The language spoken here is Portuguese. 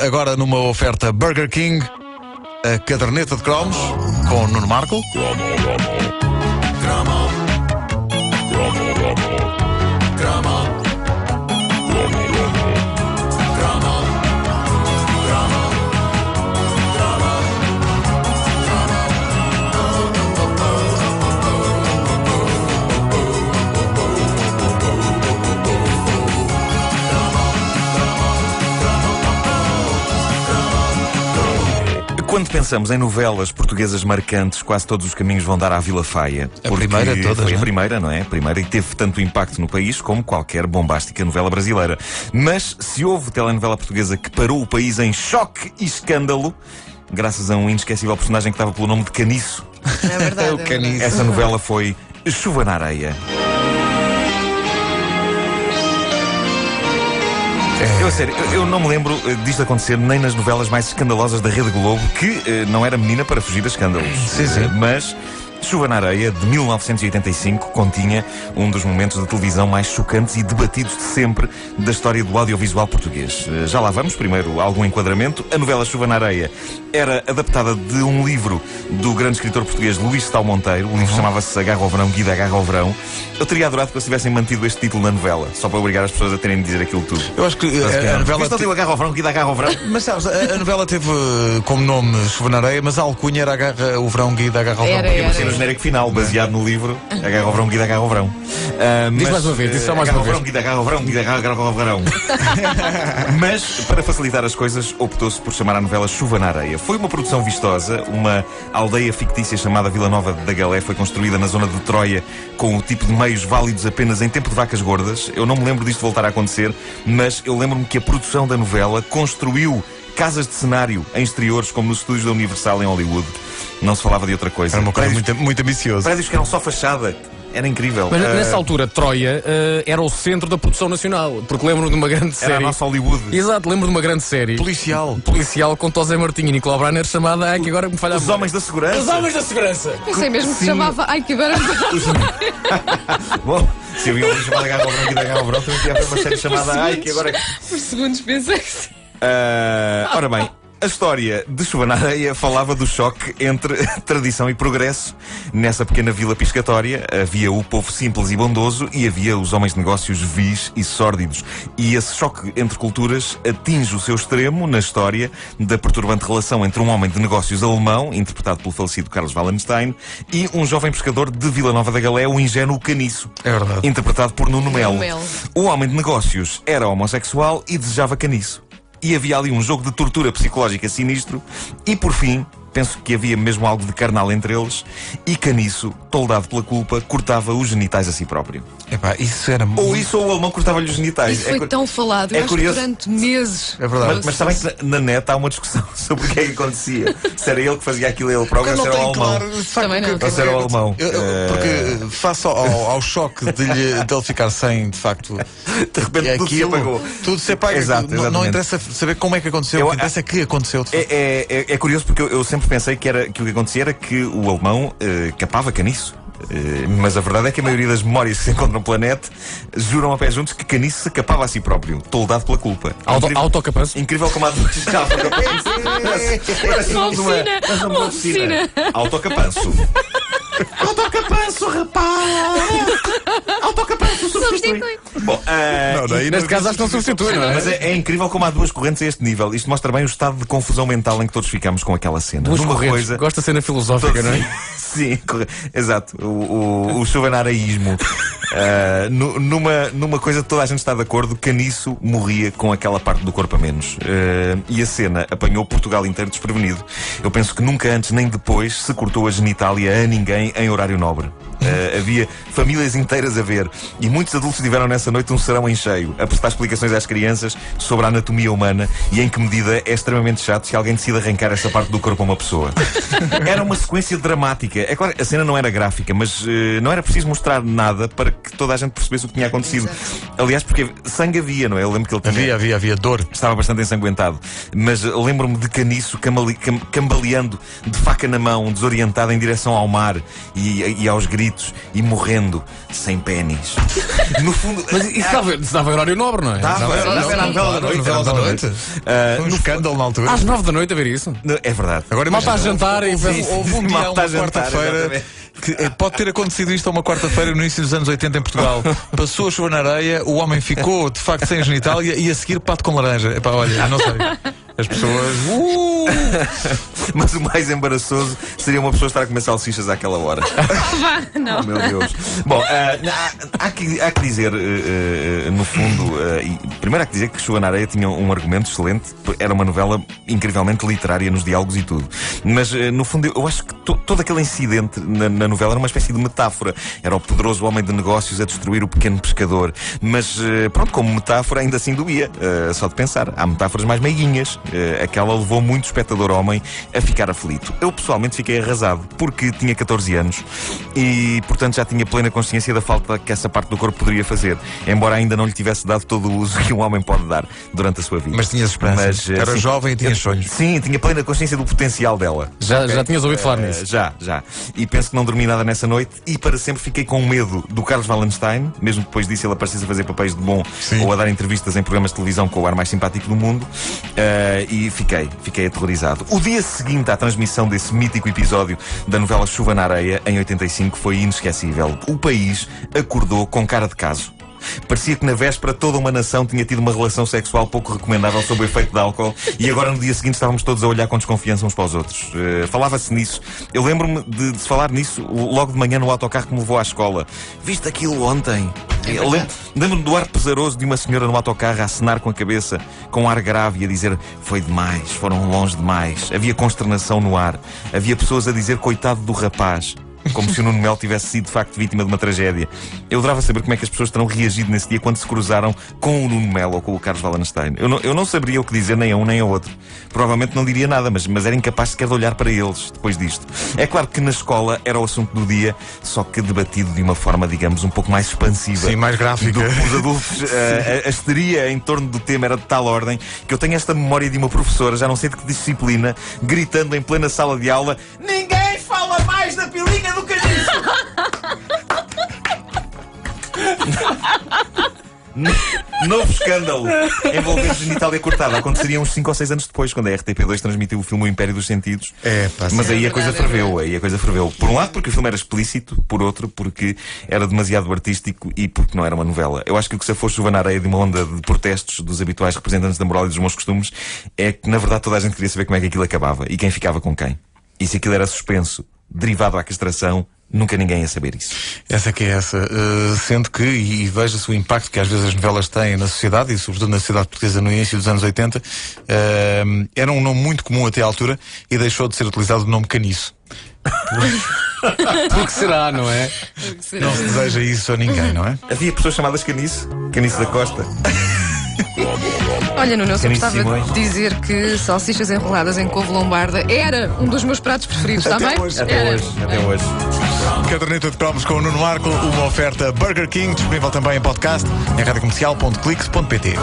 Agora numa oferta Burger King, a caderneta de cromos com Nuno Marco. Quando pensamos em novelas portuguesas marcantes, quase todos os caminhos vão dar à Vila Faia. A primeira de todas, foi não é? A primeira, não é? A primeira, e teve tanto impacto no país como qualquer bombástica novela brasileira. Mas se houve telenovela portuguesa que parou o país em choque e escândalo, graças a um inesquecível personagem que estava pelo nome de Caniço. É verdade. O Caniço. Essa novela foi Chuva na Areia. Eu, a sério, eu não me lembro disto acontecer nem nas novelas mais escandalosas da Rede Globo, que não era menina para fugir a escândalos. Sim, sim. Mas Chuva na Areia, de 1985, continha um dos momentos de televisão mais chocantes e debatidos de sempre da história do audiovisual português. Já lá vamos. Primeiro, algum enquadramento. A novela Chuva na Areia era adaptada de um livro do grande escritor português Luís Stal Monteiro. O livro chamava-se Agarra ao Verão, Guida Agarra ao Verão. Eu teria adorado que eles tivessem mantido este título na novela, só para obrigar as pessoas a terem de dizer aquilo tudo. Eu acho que a novela... Isto não tem o Agarra ao Verão, Guida Agarra ao Verão. Mas sabes, a novela teve como nome Chuva na Areia, mas a alcunha era Agarra o Verão, Guida Agarra ao Verão. Era. Parecia no genérico final, baseado no livro Agarra ao Verão, Guida Agarra ao Verão. Diz mais uma vez, diz só mais uma vez. Guida Agarra ao Verão, Guida Agarra ao Verão. Mas, para facilitar as coisas, optou-se por chamar a novela Chuva na Areia. Foi uma produção vistosa. Uma aldeia fictícia chamada Vila Nova da Galé foi construída na zona de Troia com o tipo de meios válidos apenas em tempo de vacas gordas. Eu não me lembro disto voltar a acontecer, mas eu lembro-me que a produção da novela construiu casas de cenário em exteriores, como nos estúdios da Universal em Hollywood. Não se falava de outra coisa. Era uma coisa muito ambiciosa. Prédios que eram só fachada. Era incrível. Mas nessa altura, Troia era o centro da produção nacional. Porque lembro-me de uma grande série. Era a nossa Hollywood. Exato, lembro de uma grande série policial com José Martinho e Nicolau Braner chamada, ai que agora me falha a Os memória. Homens da Segurança. Os Homens da Segurança! Eu sei mesmo que se chamava. Ai, que agora. Bom, se havia uma chamada Agarra ao Verão, Guida Agarra ao Verão, também tinha uma série chamada Ai, que agora... Por segundos pensei que sim. Ora bem, a história de Chuva na Areia falava do choque entre tradição e progresso. Nessa pequena vila piscatória havia o povo simples e bondoso e havia os homens de negócios vis e sórdidos. E esse choque entre culturas atinge o seu extremo na história da perturbante relação entre um homem de negócios alemão, interpretado pelo falecido Carlos Wallenstein, e um jovem pescador de Vila Nova da Galé, o ingênuo Caniço, É verdade. interpretado por Nuno Melo. Melo. O homem de negócios era homossexual e desejava Caniço. E havia ali um jogo de tortura psicológica sinistro. E por fim, penso que havia mesmo algo de carnal entre eles. E Caniço, toldado pela culpa, cortava os genitais a si próprio. Epá, isso era Ou isso ou o alemão cortava-lhe os genitais. Isso foi tão falado. é Eu acho que curioso. durante meses. É verdade. Mas sabem que na net há uma discussão sobre o que é que acontecia. Se era ele que fazia aquilo ele próprio, ou se era o alemão. de facto, Também não. o que- Ou se era o alemão. Porque face ao choque de ele ficar sem, de facto, De repente tudo se apagou. Tudo se apaga. Exato, Não exatamente. interessa saber como é que aconteceu, o que interessa é que aconteceu. De facto. É curioso porque eu sempre pensei que o que acontecia era que o alemão capava Caniço. Mas a verdade é que a maioria das memórias que se encontram pela net juram a pé juntos que Caniço se capava a si próprio, toldado pela culpa. Autocapanço. Incrível como há duas Parece Uma oficina. Uma oficina. Autocapanço. Autocapanço, rapaz! Autocapanço substitui. Bom, Neste caso acho que não substitui, não é? mas é incrível como há duas correntes a este nível. Isto mostra bem o estado de confusão mental em que todos ficamos com aquela cena. Duas Numa correntes. coisa... Gosto da cena filosófica, não é? Sim, exato. O chuvanaraísmo. Numa coisa que toda a gente está de acordo, Caniço morria com aquela parte do corpo a menos. E a cena apanhou Portugal inteiro desprevenido. Eu penso que nunca antes nem depois se cortou a genitália a ninguém em horário nobre. Havia famílias inteiras a ver e muitos adultos tiveram nessa noite um serão em cheio a prestar explicações às crianças sobre a anatomia humana e em que medida é extremamente chato se alguém decide arrancar essa parte do corpo a uma pessoa. Era uma sequência dramática. É claro, a cena não era gráfica, mas não era preciso mostrar nada para que toda a gente percebesse o que tinha acontecido. Aliás, porque sangue havia, não é? Eu lembro que ele tinha... Havia dor. Estava bastante ensanguentado. Mas lembro-me de Caniço cambaleando de faca na mão, desorientado em direção ao mar e aos gritos, e morrendo sem sem pênis. No fundo. Mas isso estava em horário nobre, não é? Era a novela da noite. Novela da noite. Foi um escândalo na altura. Às 9 da noite a ver isso. É verdade. Agora Mal está a jantar e houve um dia, Mal está uma a jantar, quarta-feira. exatamente. Pode ter acontecido isto a uma quarta-feira no início dos anos 80 em Portugal. Passou a chuva na areia, o homem ficou de facto sem genitália e a seguir pato com laranja. Epá, olha, não sei. As pessoas. Mas o mais embaraçoso seria uma pessoa estar a comer salsichas àquela hora. Não. Oh, meu Deus. Bom, há que dizer, no fundo, primeiro há que dizer que Chuva na Areia tinha um argumento excelente. Era uma novela incrivelmente literária nos diálogos e tudo. Mas, no fundo, eu acho que todo aquele incidente na novela era uma espécie de metáfora. Era o poderoso homem de negócios a destruir o pequeno pescador. Mas, pronto, como metáfora ainda assim doía. Só de pensar. Há metáforas mais meiguinhas. Aquela levou muito espectador homem a ficar aflito. Eu pessoalmente fiquei arrasado porque tinha 14 anos e portanto já tinha plena consciência da falta que essa parte do corpo poderia fazer, embora ainda não lhe tivesse dado todo o uso que um homem pode dar durante a sua vida. Mas tinhas esperança. Era jovem e tinhas sonhos. Sim, tinha plena consciência do potencial dela. Já tinhas ouvido falar nisso? Já. E penso que não dormi nada nessa noite e para sempre fiquei com medo do Carlos Wallenstein, mesmo depois disso ele aparecesse a fazer papéis de bom. Sim. Ou a dar entrevistas em programas de televisão com o ar mais simpático do mundo. E fiquei aterrorizado. O dia seguinte à transmissão desse mítico episódio da novela Chuva na Areia, em 85, foi inesquecível. O país acordou com cara de caso. Parecia que na véspera toda uma nação tinha tido uma relação sexual pouco recomendável sob o efeito de álcool e agora no dia seguinte estávamos todos a olhar com desconfiança uns para os outros. Falava-se nisso. Eu lembro-me de se falar nisso logo de manhã no autocarro que me levou à escola. Viste aquilo ontem? Lembro-me do ar pesaroso de uma senhora no autocarro a acenar com a cabeça, com um ar grave e a dizer foi demais, foram longe demais. Havia consternação no ar. Havia pessoas a dizer coitado do rapaz. Como se o Nuno Melo tivesse sido de facto vítima de uma tragédia. Eu adorava saber como é que as pessoas terão reagido nesse dia quando se cruzaram com o Nuno Melo ou com o Carlos Wallenstein. Eu não saberia o que dizer nem a um nem ao outro. Provavelmente não diria nada, mas era incapaz sequer de olhar para eles depois disto. É claro que na escola era o assunto do dia, só que debatido de uma forma, digamos, um pouco mais expansiva. Sim, mais gráfica. Os adultos, a histeria em torno do tema era de tal ordem que eu tenho esta memória de uma professora, já não sei de que disciplina, gritando em plena sala de aula: ninguém fala mais da pilinha do caniço! Novo escândalo envolvendo genitália cortada. Aconteceria uns 5 ou 6 anos depois, quando a RTP2 transmitiu o filme O Império dos Sentidos. Mas aí a coisa ferveu. Por um lado porque o filme era explícito, por outro porque era demasiado artístico e porque não era uma novela. Eu acho que o que se for Chuva na Areia de uma onda de protestos dos habituais representantes da moral e dos bons costumes é que na verdade toda a gente queria saber como é que aquilo acabava e quem ficava com quem. E se aquilo era suspenso derivado à castração, nunca ninguém ia saber isso. Essa que é essa. Sendo que, e veja-se o impacto que às vezes as novelas têm na sociedade, e sobretudo na sociedade portuguesa no início dos anos 80, era um nome muito comum até à altura e deixou de ser utilizado o nome caniço. Por que será, não é? Não se deseja isso a ninguém, não é? Havia pessoas chamadas Caniço da Costa. Olha, Nuno, eu só gostava Simões. de dizer que salsichas enroladas em couve lombarda era um dos meus pratos preferidos, está bem? Até hoje. Caderneta de cromos com o Nuno Marco, uma oferta Burger King, disponível também em podcast em radiocomercial.clix.pt.